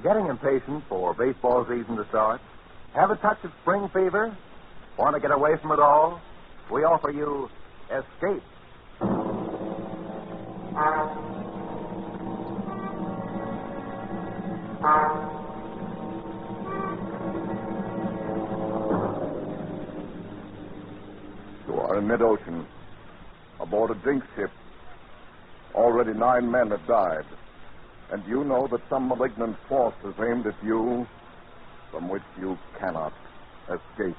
Getting impatient for baseball season to start? Have a touch of spring fever? Want to get away from it all? We offer you Escape. You are in mid-ocean, aboard a drink ship. Already 9 men have died. And you know that some malignant force is aimed at you, from which you cannot escape.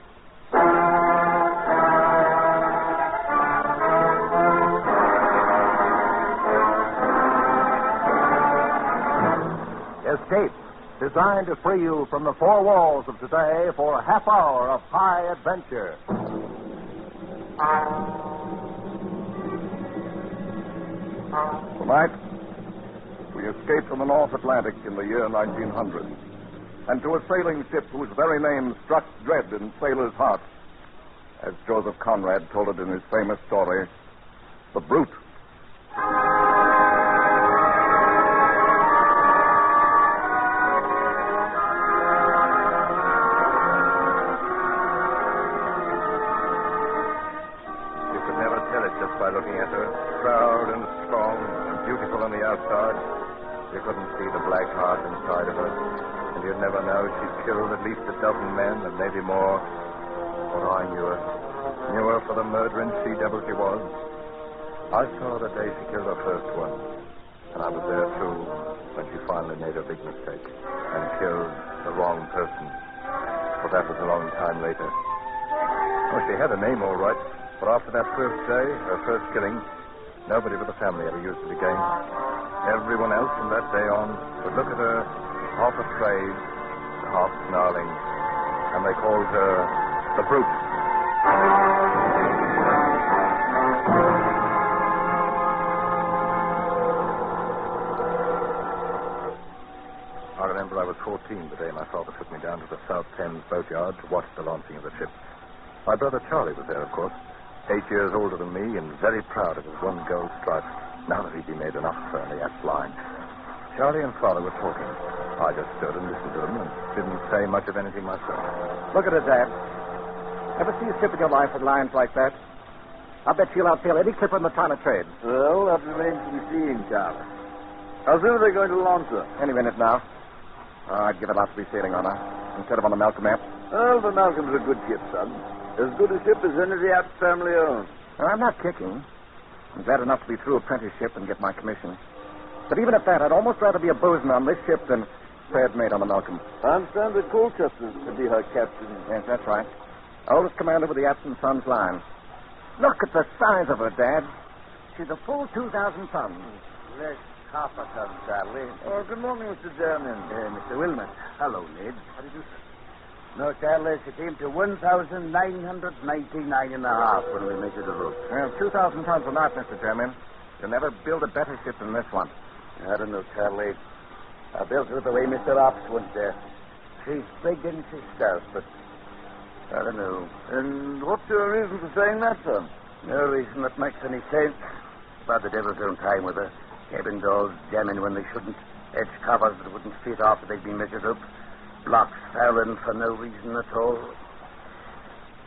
Escape, designed to free you from the four walls of today for a half hour of high adventure. Tonight, we escaped from the North Atlantic in the year 1900, and to a sailing ship whose very name struck dread in sailors' hearts, as Joseph Conrad told it in his famous story, The Brute. By looking at her, proud and strong and beautiful on the outside, you couldn't see the black heart inside of her, and you'd never know she'd killed at least a dozen men, and maybe more. But I knew her for the murdering she-devil she was. I saw her the day she killed her first one, and I was there too when she finally made a big mistake and killed the wrong person. But that was a long time later. Oh, she had a name all right. But after that first day, her first killing, nobody but the family ever used it again. Everyone else from that day on would look at her, half afraid, half snarling, and they called her the Brute. I remember I was 14 the day my father took me down to the South Thames boatyard to watch the launching of the ship. My brother Charlie was there, of course. 8 years older than me and very proud of his one gold stripe, now that he'd been made an officer in the Yacht Line. Charlie and Father were talking. I just stood and listened to them and didn't say much of anything myself. Look at her, Dad. Ever see a ship in your life with lines like that? I bet she'll outsail any clipper in the time of trade. Well, that remains to be seen, Charlie. How soon are they going to launch her? Any minute now. I'd give it out to be sailing on her instead of on the Malcolm map. Well, the Malcolm's a good ship, son. As good a ship as any the Apt family owns. I'm not kicking. I'm glad enough to be through apprenticeship and get my commission. But even at that, I'd almost rather be a bosun on this ship than third mate on the Malcolm. I understand that Colchester's to be her captain. Yes, that's right. Oldest commander with the Absent Sons line. Look at the size of her, Dad. She's a full 2,000 tons. Less half a ton, Charlie. Oh, good morning, Mr. Jerman. Mr. Wilmot. Hello, Ned. How do you do, sir? No, Charlie, she came to 1,999 and a half when we measured the rope. Well, 2,000 tons or not, Mr. Jerman. You'll never build a better ship than this one. I don't know, Charlie. I built her the way Mr. Ops once there. She's big and she's stout, but I don't know. And what's your reason for saying that, son? No reason that makes any sense. About the devil's own time with her. Cabin doors jamming when they shouldn't. Edge covers that wouldn't fit after they'd been measured up. Blocks fouling for no reason at all.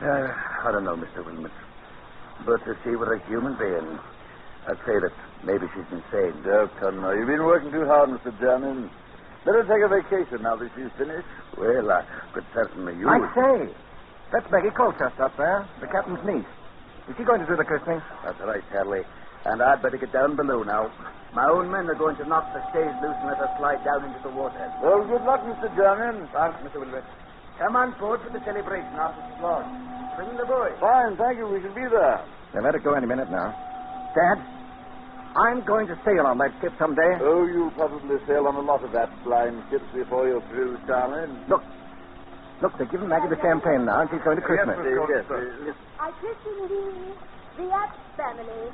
I don't know, Mr. Wilmot. But to see with a human being, I'd say that maybe she's insane. Oh, come now. You've been working too hard, Mr. Jerman. Better take a vacation now that she's finished. Well, I could certainly use... I say, that's Maggie Colchester up there, the captain's niece. Is she going to do the christening? That's right, Charlie. And I'd better get down below now. My own men are going to knock the stays loose and let her slide down into the water. Well, good luck, Mr. Jerman. Thanks, Mr. Wilmot. Come on forward for the celebration after the launch. Bring the boys. Fine, thank you. We shall be there. They'll let it go any minute now. Dad, I'm going to sail on that ship someday. Oh, you'll probably sail on a lot of that blind ships before you're through, Charlie. Look, they're giving Maggie the champagne now, and she's going to christen it. Yes. I christened the Apt family.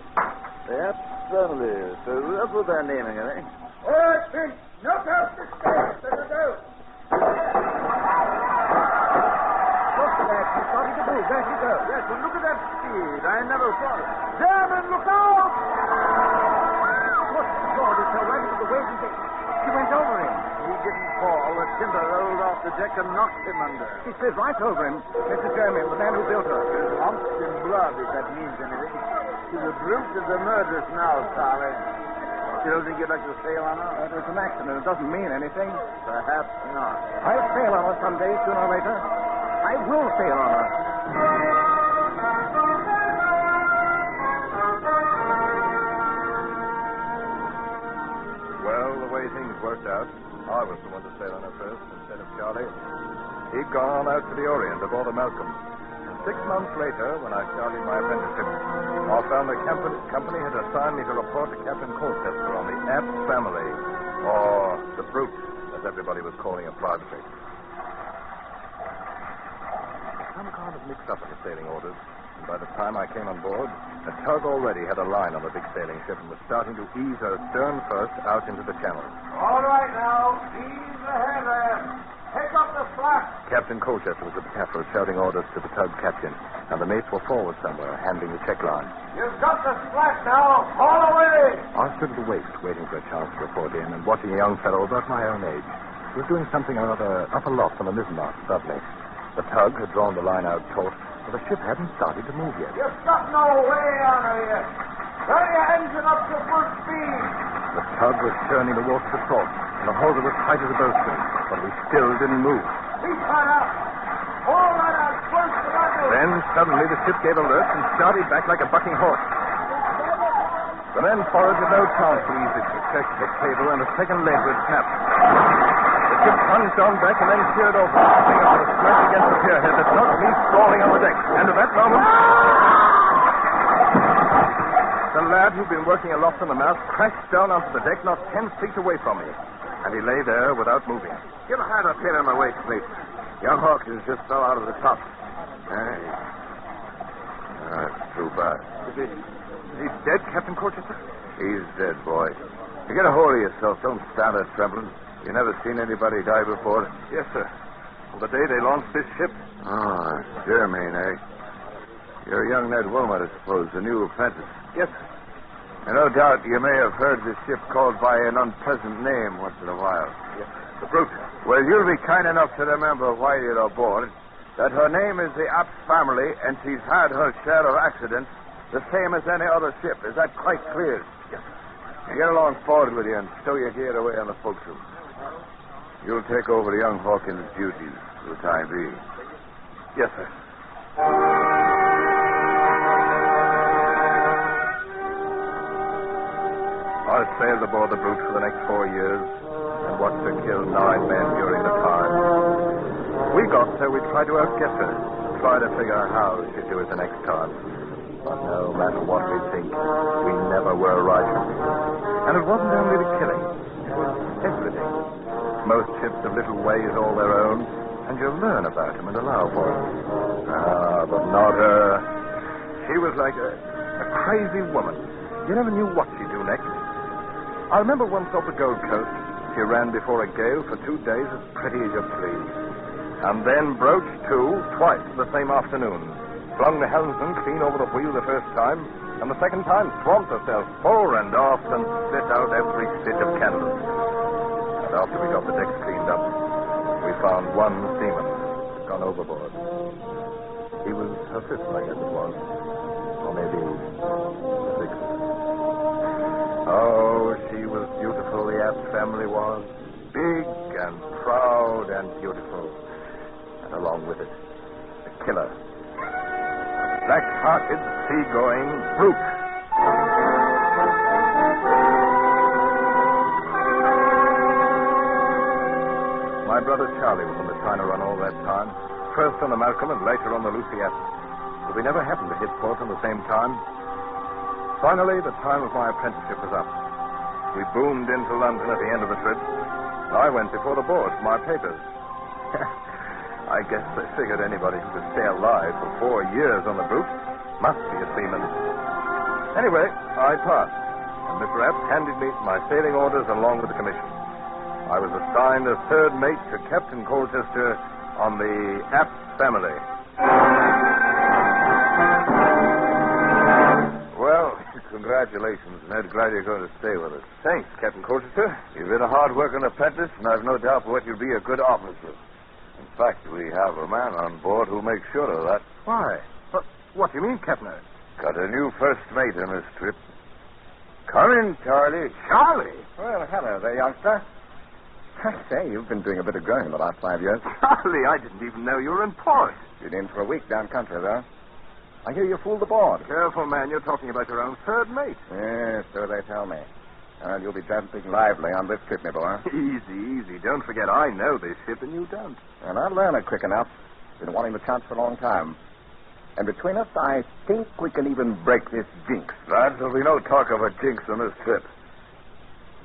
The Apt family. So that's what they're naming it, eh? All right, Finch. Knock out the stairs. Let her go. Look at that. She's starting to move. There she goes. Yes, but look at that speed. I never saw it. German, look out! Look, Lord, it's her right into the waving deck. She went over him. He didn't fall, the timber rolled off the deck and knocked him under. He slid right over him. Mr. Jeremy, the man who built her. There's lumps in blood, if that means anything. To the brute of the murders now, Charlie. Still think you'd like to sail on her? It was an accident. It doesn't mean anything. Perhaps not. I'll sail on her someday, sooner or later. I will sail on her. Well, the way things worked out, I was the one to sail on her first instead of Charlie. He'd gone out to the Orient aboard the Malcolm. And 6 months later, when I started my apprenticeship, I found the company had assigned me to report to Captain Colchester on the Apt family, or the Brute, as everybody was calling it privately. Some kind of mix-up in the sailing orders, and by the time I came on board, the tug already had a line on the big sailing ship and was starting to ease her stern first out into the channel. All right now. Ease ahead there. Take up the slack. Captain Colchester was at the taffrail shouting orders to the tug captain, and the mates were forward somewhere, handing the check line. You've got the slack now. Haul away. I stood at the waist, waiting for a chance to report in, and watching a young fellow about my own age who was doing something or other up aloft on the mizzenmast above me. The tug had drawn the line out taut, but the ship hadn't started to move yet. You've got no way on her yet. Turn your engine up to full speed. The tug was turning the water to taut, and the hawser was tight as a bowstring, but we still didn't move. Keep that up. All that out close to that. Then, suddenly, the ship gave a lurch and started back like a bucking horse. The men forward had no chance to ease it, checked the cable, and a second leg would snap. The ship plunged on back and then sheered over, coming up with a smash against the pierhead that knocked me sprawling on the deck. And at that moment, the lad who'd been working aloft on the mast crashed down onto the deck not 10 feet away from me. And he lay there without moving. Get a hand up here on my waist, please. Young Hawkins just fell out of the top. That's too bad. Is he dead, Captain Colchester? He's dead, boy. You get a hold of yourself. Don't stand there trembling. You never seen anybody die before? Yes, sir. Well, the day they launched this ship. Ah, Jermaine, eh? You're young Ned Wilmot, I suppose, the new apprentice. Yes, sir. And no doubt you may have heard this ship called by an unpleasant name once in a while. Yes, sir. The Brute. Well, you'll be kind enough to remember while you're aboard that her name is the Apt family, and she's had her share of accidents, the same as any other ship. Is that quite clear? Yes, sir. You get along forward with you and stow your gear away on the forecastle. You'll take over young Hawkins' duties for the time being. Yes, sir. I sailed aboard the Brute for the next 4 years and watched her kill 9 men during the time. We got so we tried to outguess her, try to figure how she'd do it the next time. But no matter what we think, we never were right. And it wasn't only the killing, it was everything. Most ships have little ways all their own, and you'll learn about them and allow for them. Ah, but not her. She was like a crazy woman. You never knew what she'd do next. I remember once off the Gold Coast, she ran before a gale for 2 days as pretty as you please. And then broached to twice the same afternoon. Flung the helmsman clean over the wheel the first time, and the second time swamped herself fore and aft and spit out every stitch of canvas. And after we got the decks cleaned up, we found 1 seaman had gone overboard. He was her fifth, I guess it was. Or maybe 6th. Oh, she was beautiful, the Apt family was. Big and proud and beautiful. And along with it, the killer. A black-hearted, sea-going brute. My brother Charlie was on the China run all that time. First on the Malcolm and later on the Lucy Apt. But we never happened to hit port at the same time. Finally, the time of my apprenticeship was up. We boomed into London at the end of the trip. I went before the board for my papers. I guess they figured anybody who could stay alive for 4 years on the Brute must be a seaman. Anyway, I passed, and Mr. Apt handed me my sailing orders along with the commission. I was assigned as third mate to Captain Colchester on the Apt family. Well, Congratulations, Ned. Glad you're going to stay with us. Thanks, Captain Colchester. You've been a hard-working apprentice, and I've no doubt but you'll be a good officer. In fact, we have a man on board who'll make sure of that. Why? What do you mean, Captain? Got a new first mate on this trip. Come in, Charlie. Charlie? Well, hello there, youngster. I say, you've been doing a bit of growing the last 5 years. Charlie, I didn't even know you were in port. Been in for a week down country, though. I hear you fooled the board. Careful, man. You're talking about your own third mate. Yes, so they tell me. And you'll be jumping lively on this trip, my boy. Easy. Don't forget, I know this ship and you don't. And I'll learn it quick enough. Been wanting the chance for a long time. And between us, I think we can even break this jinx. Lads, there'll be no talk of a jinx on this trip.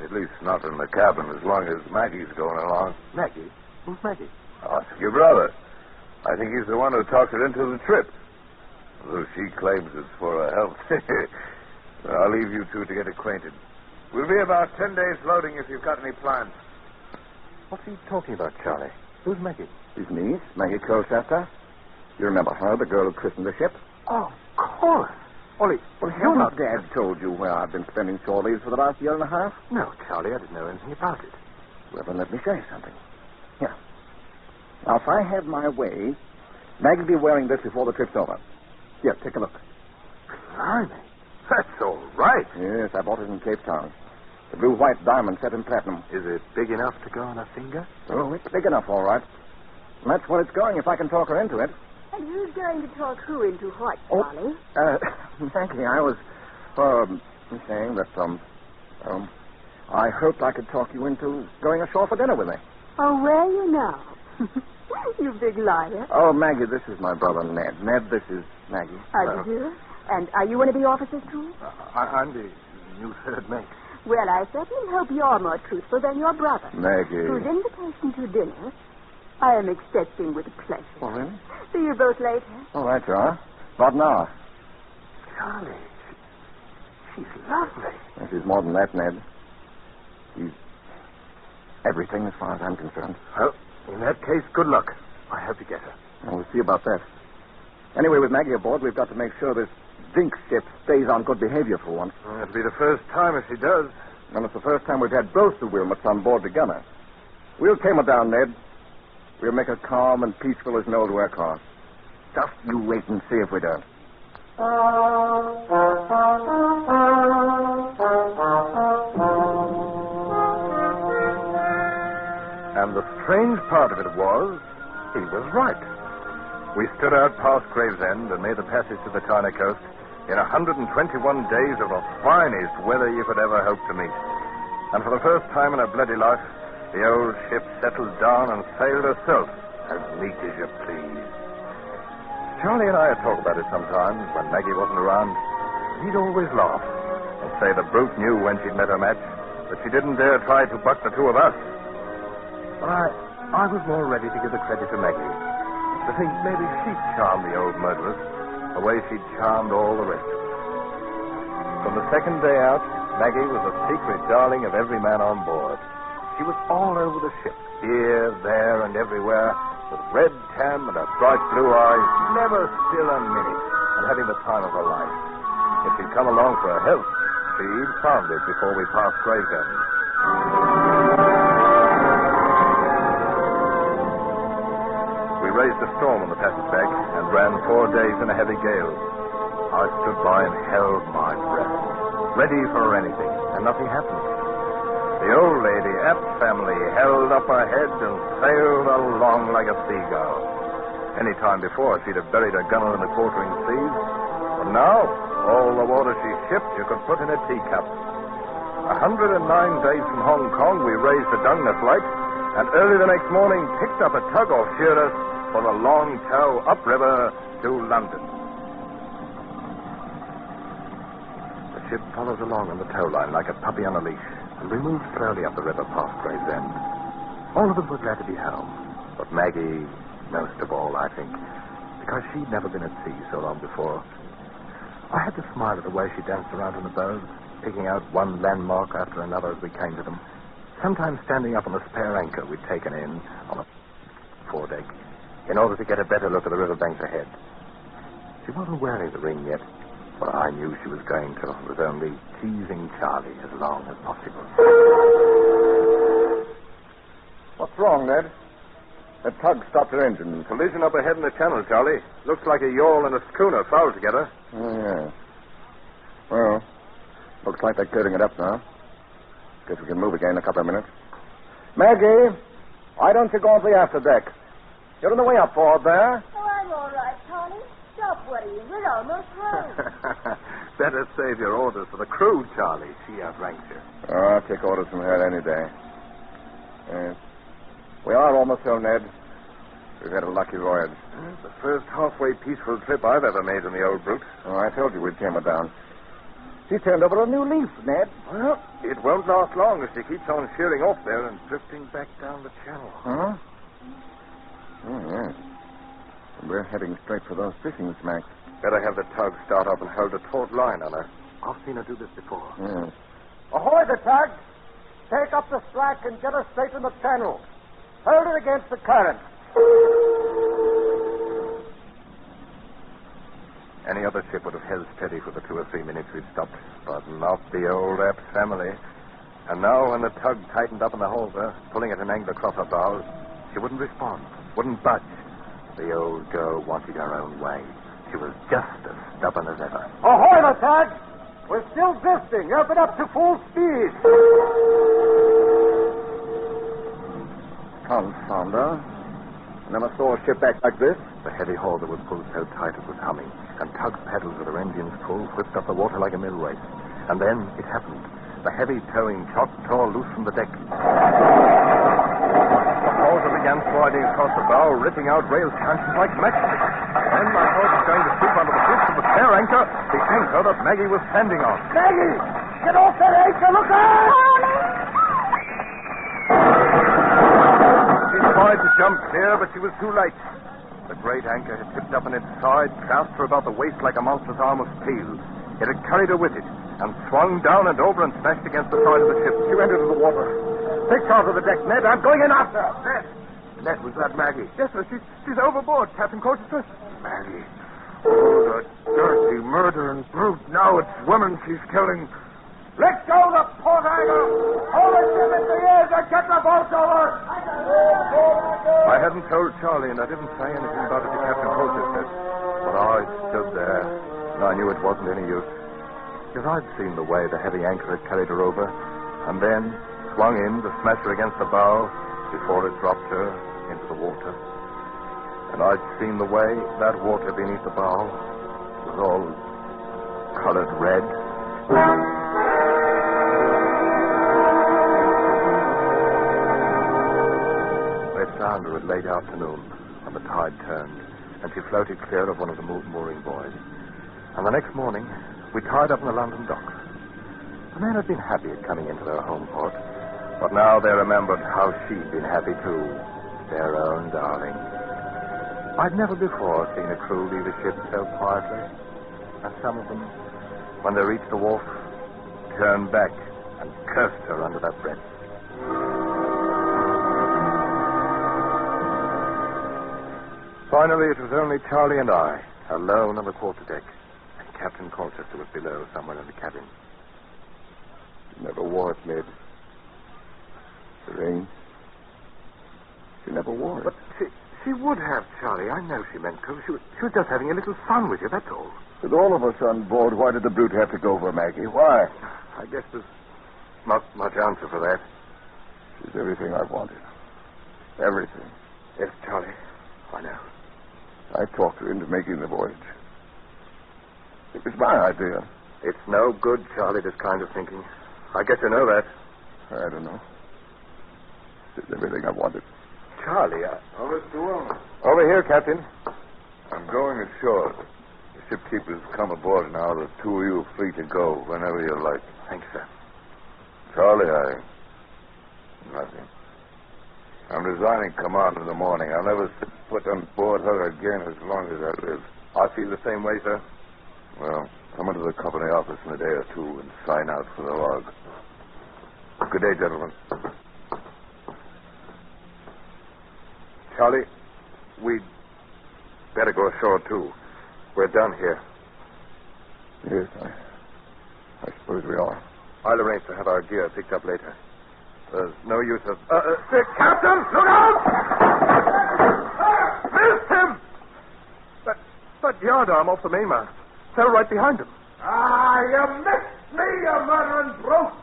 At least not in the cabin as long as Maggie's going along. Maggie? Who's Maggie? Ask your brother. I think he's the one who talked her into the trip. Though she claims it's for her health. I'll leave you two to get acquainted. We'll be about 10 days loading if you've got any plans. What's he talking about, Charlie? Who's Maggie? His niece, Maggie Colchester. You remember her, the girl who christened the ship? Oh, of course. Well, You're not Dad told you where I've been spending shore leaves for the last year and a half? No, Charlie, I didn't know anything about it. Well, then let me show you something. Here. Now, if I had my way, Maggie'd be wearing this before the trip's over. Here, take a look. Blimey. That's all right. Yes, I bought it in Cape Town. The blue-white diamond set in platinum. Is it big enough to go on a finger? Oh, it's big enough, all right. And that's where it's going if I can talk her into it. And who's going to talk who into what, Charlie? Maggie, I was, saying that, I hoped I could talk you into going ashore for dinner with me. Oh, where are you now? You big liar. Oh, Maggie, this is my brother, Ned. Ned, this is Maggie. How do you do? And are you one of the officers, too? I'm the new third mate. Well, I certainly hope you're more truthful than your brother. Maggie. Whose invitation to dinner I am accepting with pleasure. Oh, really? See you both later. All right, you are. About an hour. Charlie, she's lovely. And she's more than that, Ned. She's everything as far as I'm concerned. Well, in that case, good luck. I hope you get her. Well, we'll see about that. Anyway, with Maggie aboard, we've got to make sure this jinx ship stays on good behavior for once. Well, it'll be the first time if she does. And it's the first time we've had both the Wilmots on board together. We'll tame her down, Ned. We'll make her calm and peaceful as an old workhorse. Just you wait and see if we don't. And the strange part of it was, he was right. We stood out past Gravesend and made the passage to the China coast in 121 days of the finest weather you could ever hope to meet. And for the first time in her bloody life, the old ship settled down and sailed herself, as neat as you please. Charlie and I had talked about it sometimes when Maggie wasn't around. He'd always laugh and say the brute knew when she'd met her match, but she didn't dare try to buck the two of us. But I was more ready to give the credit to Maggie, to think maybe she'd charmed the old murderess the way she'd charmed all the rest of us. From the second day out, Maggie was a secret darling of every man on board. She was all over the ship, here, there, and everywhere, with red tam and her bright blue eyes, never still a minute, and having the time of her life. If she'd come along for her health, she'd found it before we passed Gravesend. We raised a storm on the passage deck and ran 4 days in a heavy gale. I stood by and held my breath, ready for anything, and nothing happened. The old lady, App's family, held up her head and sailed along like a seagull. Any time before, she'd have buried her gunwale in the quartering seas. But now, all the water she shipped, you could put in a teacup. 109 days from Hong Kong, we raised the Dungness light, and early the next morning picked up a tug off Sheerness for the long tow upriver to London. The ship follows along on the tow line like a puppy on a leash, and we moved slowly up the river past Gravesend. All of us were glad to be home, but Maggie most of all, I think, because she'd never been at sea so long before. I had to smile at the way she danced around in the bows, picking out one landmark after another as we came to them, sometimes standing up on the spare anchor we'd taken in on the foredeck in order to get a better look at the riverbanks ahead. She wasn't wearing the ring yet, But I knew she was going to. It was only teasing Charlie as long as possible. What's wrong, Ned? The tug stopped her engine. Collision up ahead in the channel, Charlie. Looks like a yawl and a schooner fouled together. Oh, yeah. Well, looks like they're clearing it up now. Guess we can move again in a couple of minutes. Maggie, why don't you go on the afterdeck? You're on the way up forward there. Oh, I'm all right, Tony. Stop worrying. We're almost home. Better save your orders for the crew, Charlie. She outranks you. Oh, I'll take orders from her any day. Yes. We are almost home, Ned. We've had a lucky voyage. It's the first halfway peaceful trip I've ever made in the old brute. Oh, I told you we'd tame her down. She turned over a new leaf, Ned. Well, it won't last long if she keeps on sheering off there and drifting back down the channel. Huh? Oh, yes. And we're heading straight for those fishing smacks. Better have the tug start up and hold a taut line on her. I've seen her do this before. Yes. Ahoy, the tug! Take up the slack and get her straight in the channel. Hold it against the current. Any other ship would have held steady for the 2 or 3 minutes we'd stopped, but not the old Epps family. And now, when the tug tightened up in the hawser, pulling at an angle across her bows, she wouldn't respond, wouldn't budge. The old girl wanted her own way. She was just as stubborn as ever. Ahoy, the tug! We're still drifting. Up it up to full speed. Confound her. Never saw a ship act like this. The heavy hawser was pulled so tight it was humming, and Tug's paddles with her engines full whipped up the water like a mill race. And then it happened. The heavy towing shot tore loose from the deck. The hawser began sliding across the bow, ripping out rail branches like matchsticks. Then I thought it was going to swoop under the hooks of the spare anchor, the anchor that Maggie was standing on. Maggie! Get off that anchor! Look out! She tried to jump clear, but she was too late. The great anchor had tipped up on its side, clasped her about the waist like a monstrous arm of steel. It had carried her with it, and swung down and over and smashed against the side of the ship. She went into the water. Take charge of the deck, Ned. I'm going in after her. Ned, was that Maggie? Yes, sir. She's overboard, Captain Colchester. Maggie. Oh, the dirty, murdering brute. Now it's women she's killing. Let go the port anchor! Hold the ship in the ears and get the boat over! I hadn't told Charlie, and I didn't say anything about it to Captain Colchester. But I stood there, and I knew it wasn't any use. Because I'd seen the way the heavy anchor had carried her over, and then swung in to smash her against the bow before it dropped her into the water. And I'd seen the way that water beneath the bow was all colored red. They found her at late afternoon, and the tide turned, and she floated clear of one of the mooring buoys. And the next morning, we tied up in the London docks. The men had been happy at coming into their home port, but now they remembered how she'd been happy too, their own darling. I'd never before seen a crew leave a ship so quietly, and some of them, when they reached the wharf, turned back and cursed her under their breath. Finally, it was only Charlie and I, alone on the quarterdeck, and Captain Colchester was below, somewhere in the cabin. She never wore it, Ned. The ring. She never wore it. But she would have, Charlie. I know she meant to. She was just having a little fun with you, that's all. With all of us on board, why did the brute have to go for Maggie? Why? I guess there's not much answer for that. She's everything I wanted. Everything. Yes, Charlie. I know. I talked her into making the voyage. It was my idea. It's no good, Charlie, this kind of thinking. I guess you know that. I don't know. It's everything I wanted. Charlie, Oh, Mr. Wilmer. Over here, Captain. I'm going ashore. The shipkeeper's come aboard now. The two of you are free to go whenever you like. Thanks, sir. Charlie, nothing. I'm resigning command in the morning. I'll never set foot on board her again as long as I live. I feel the same way, sir. Well, come into the company office in a day or two and sign out for the log. Good day, gentlemen. Charlie, we'd better go ashore, too. We're done here. Yes, I suppose we are. I'll arrange to have our gear picked up later. There's no use of... Captain, look out! Missed him! That yardarm off the mainmast fell right behind him. Ah, you missed me, you murdering brute!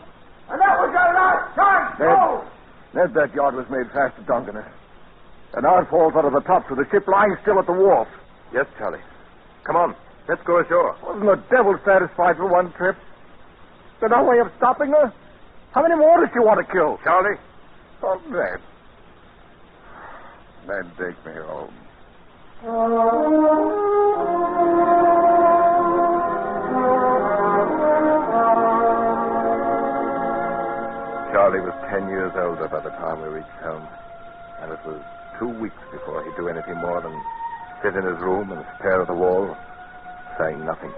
And that was your last chance, Ned, that yard was made fast to Dungeness. And now it falls out of the tops with the ship lying still at the wharf. Yes, Charlie. Come on, let's go ashore. Wasn't the devil satisfied for one trip? There's no way of stopping her? How many more does she want to kill? Charlie? Oh, Ned. Ned, take me home. Charlie was 10 years older by the time we reached home, and it was 2 weeks before he'd do anything more than sit in his room and stare at the wall, saying nothing.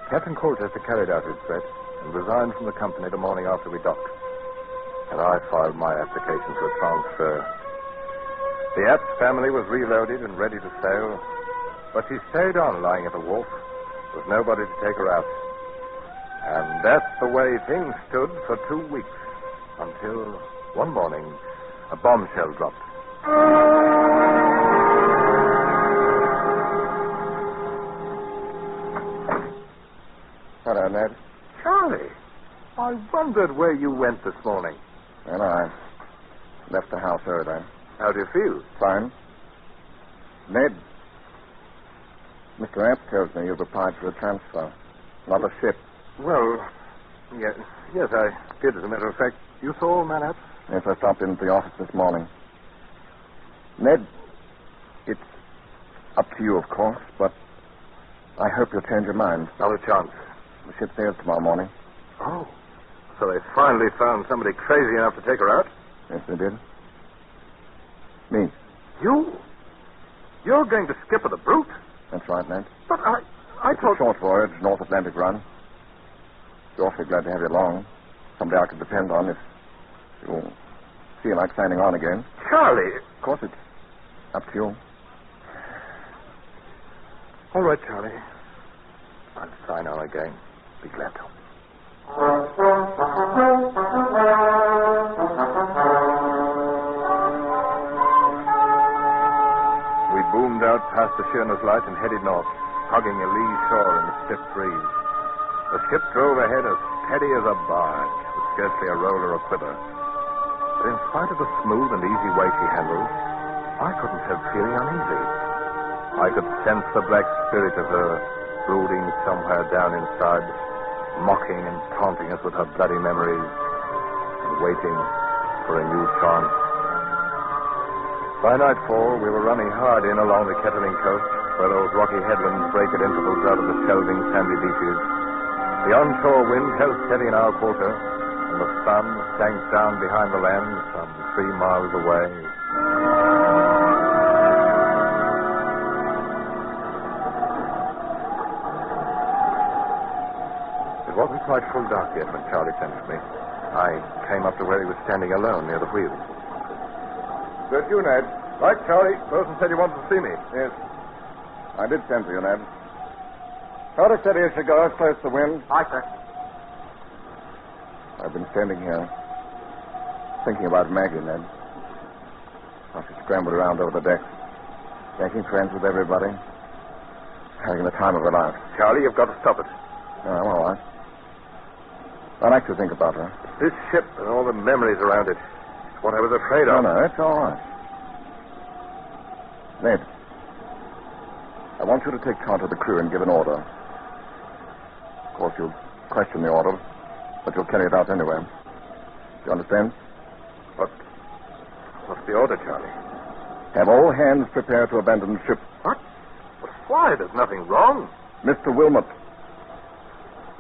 Captain Colchester carried out his threat and resigned from the company the morning after we docked, and I filed my application for a transfer. The Apps family was reloaded and ready to sail, but she stayed on lying at the wharf with nobody to take her out. And that's the way things stood for 2 weeks, until one morning a bombshell dropped. Hello, Ned. Charlie, I wondered where you went this morning. And I left the house early. How do you feel? Fine. Ned, Mr. App tells me you've applied for a transfer. Not a ship. Well, yes, I did, as a matter of fact. You saw old man Apps? Yes, I stopped in at the office this morning. Ned, it's up to you, of course, but I hope you'll change your mind. Not a chance. The ship sails tomorrow morning. Oh, so they finally found somebody crazy enough to take her out? Yes, they did. Me. You're going to skip with the brute? That's right, Ned. But I It's thought... a short voyage, North Atlantic run. Be awfully glad to have you along. Somebody I could depend on if you feel like signing on again. Charlie! Of course, it's up to you. All right, Charlie. I'll sign on again. Be glad to. We boomed out past the Sheerness Light and headed north, hugging a lee shore in the stiff breeze. The ship drove ahead as steady as a barge, with scarcely a roll or a quiver. But in spite of the smooth and easy way she handled, I couldn't help feeling uneasy. I could sense the black spirit of her brooding somewhere down inside, mocking and taunting us with her bloody memories, and waiting for a new chance. By nightfall, we were running hard in along the Kettling coast, where those rocky headlands break at intervals out of the shelving sandy beaches. The onshore wind held steady in our quarter, and the sun sank down behind the land some 3 miles away. It wasn't quite full dark yet when Charlie sent for me. I came up to where he was standing alone near the wheel. Good, you, Ned. Right, Charlie. Person said you wanted to see me. Yes. I did send for you, Ned. Hold her steady as she goes, close the wind. Aye, sir. I've been standing here, thinking about Maggie, Ned. How she scrambled around over the deck, making friends with everybody, having the time of her life. Charlie, you've got to stop it. Oh, I'm all right. I like to think about her. This ship and all the memories around it. It's what I was afraid of. No, it's all right. Ned, I want you to take charge of the crew and give an order. Of course, you'll question the order, but you'll carry it out anyway. Do you understand? What's the order, Charlie? Have all hands prepare to abandon the ship. What? But why? There's nothing wrong. Mr. Wilmot,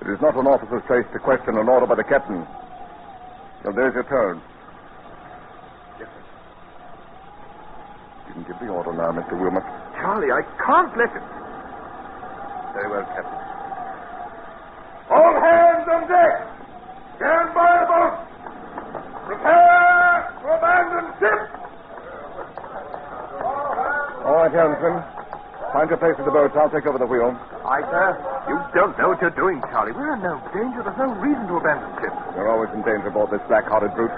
it is not an officer's place to question an order by the captain. Well, there's your turn. Yes, sir. You can give the order now, Mr. Wilmot. Charlie, I can't let it. Very well, Captain. All hands on deck! Stand by the boat! Prepare to abandon ship! All right, helmsman. Find your place in the boat. I'll take over the wheel. Aye, sir. You don't know what you're doing, Charlie. We're in no danger. There's no reason to abandon ship. You're always in danger aboard this black-hearted brute.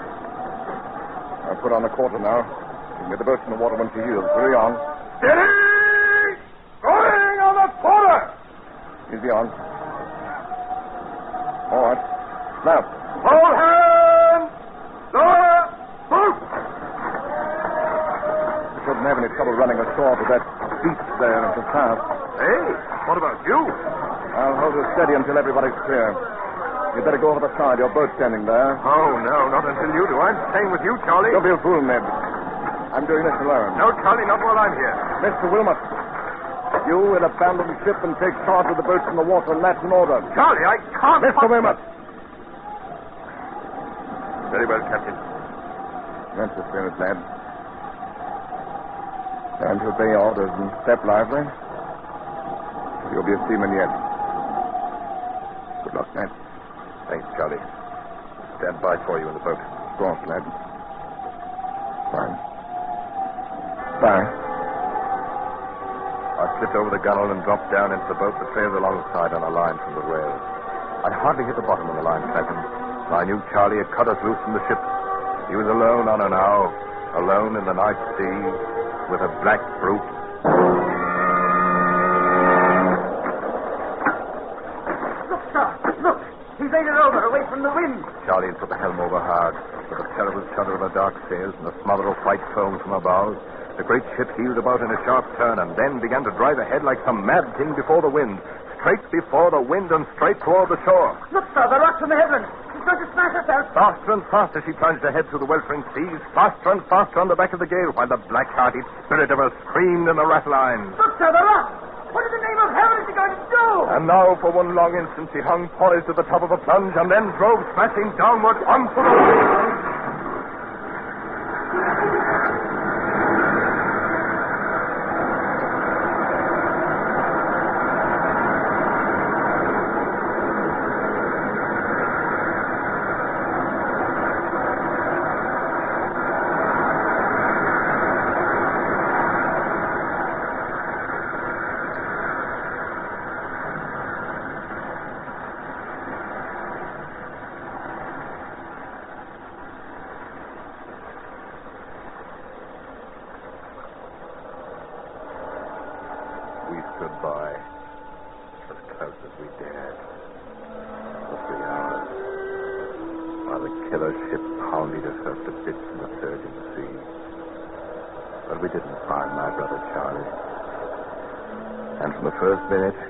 I'll put on the quarter now. You can get the boat in the water when she yields. Hurry on. Steady! Going on the quarter! Easy on. All right. Snap. Hold hands! Lower! Boot! We shouldn't have any trouble running ashore with that beast there at the south. Hey, what about you? I'll hold her steady until everybody's clear. You'd better go over the side. Your boat's standing there. Oh, no, not until you do. I'm staying with you, Charlie. Don't be a fool, Ned. I'm doing this alone. No, Charlie, not while I'm here. Mr. Wilmot, you will abandon the ship and take charge of the boats in the water, and that's an order. Charlie, I can't... Mr. Wilmot! Very well, Captain. That's the spirit, lad. Time to obey orders and step lively. You'll be a seaman yet. Good luck, Ned. Thanks, Charlie. Stand by for you in the boat. Go on, lad. Fine. Bye. I slipped over the gunwale and dropped down into the boat that sailed alongside on a line from the rail. I hardly hit the bottom of the line, Captain. I knew Charlie had cut us loose from the ship. He was alone on her now, alone in the night sea, with a black brute. Look, sir. Look. He's laid it over, away from the wind. Charlie had put the helm over hard, with a terrible shudder of her dark sails and a smother of white foam from her bows. The great ship heeled about in a sharp turn and then began to drive ahead like some mad thing before the wind. Straight before the wind and straight toward the shore. Look, sir, the rocks in the headland. She's going to smash herself. Faster and faster she plunged ahead through the weltering seas, faster and faster on the back of the gale, while the black-hearted spirit of her screamed in the ratlines. Look, sir, the rocks. What in the name of heaven is he going to do? And now, for one long instant, she hung poised at the top of a plunge and then drove smashing downward onto the wind. We stood by, as close as we dared, for 3 hours, while the killer ship pounded herself to bits in the surging sea. But we didn't find my brother Charlie. And from the first minute,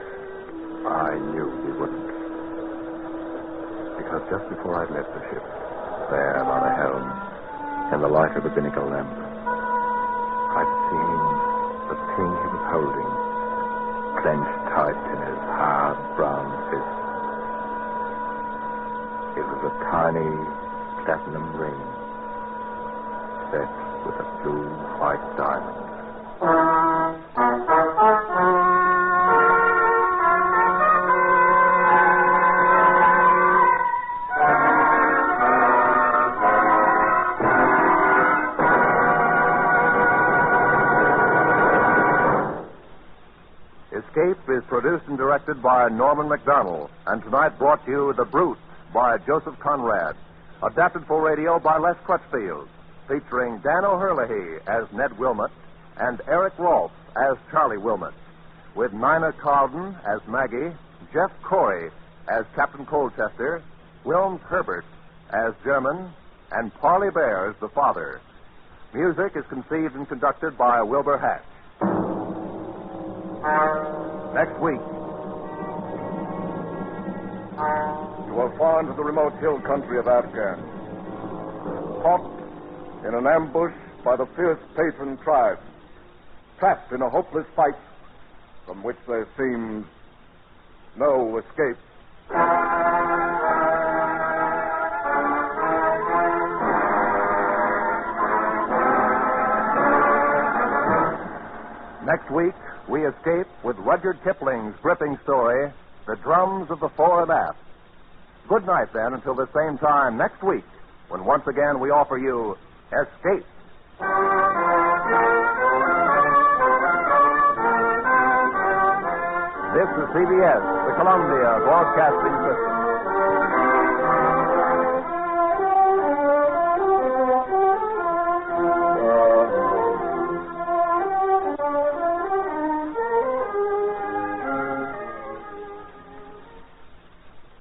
I knew we wouldn't. Because just before I'd left the ship, there by the helm, in the light of the binnacle lamp, I'd seen the thing he was holding clenched tight in his hard brown fist. It was a tiny platinum ring set with a blue-white diamond. Escape is produced and directed by Norman MacDonald, and tonight brought you The Brute by Joseph Conrad, adapted for radio by Les Crutchfield, featuring Dan O'Herlihy as Ned Wilmot and Eric Rolfe as Charlie Wilmot, with Nina Carlton as Maggie, Jeff Corey as Captain Colchester, Wilms Herbert as German, and Parley Bear as the father. Music is conceived and conducted by Wilbur Hatch. Next week. You are far into the remote hill country of Afghan. Caught in an ambush by the fierce patron tribe. Trapped in a hopeless fight from which there seems no escape. Next week, we escape with Rudyard Kipling's gripping story, The Drums of the Fore and Aft. Good night, then, until the same time next week, when once again we offer you Escape. This is CBS, the Columbia Broadcasting System.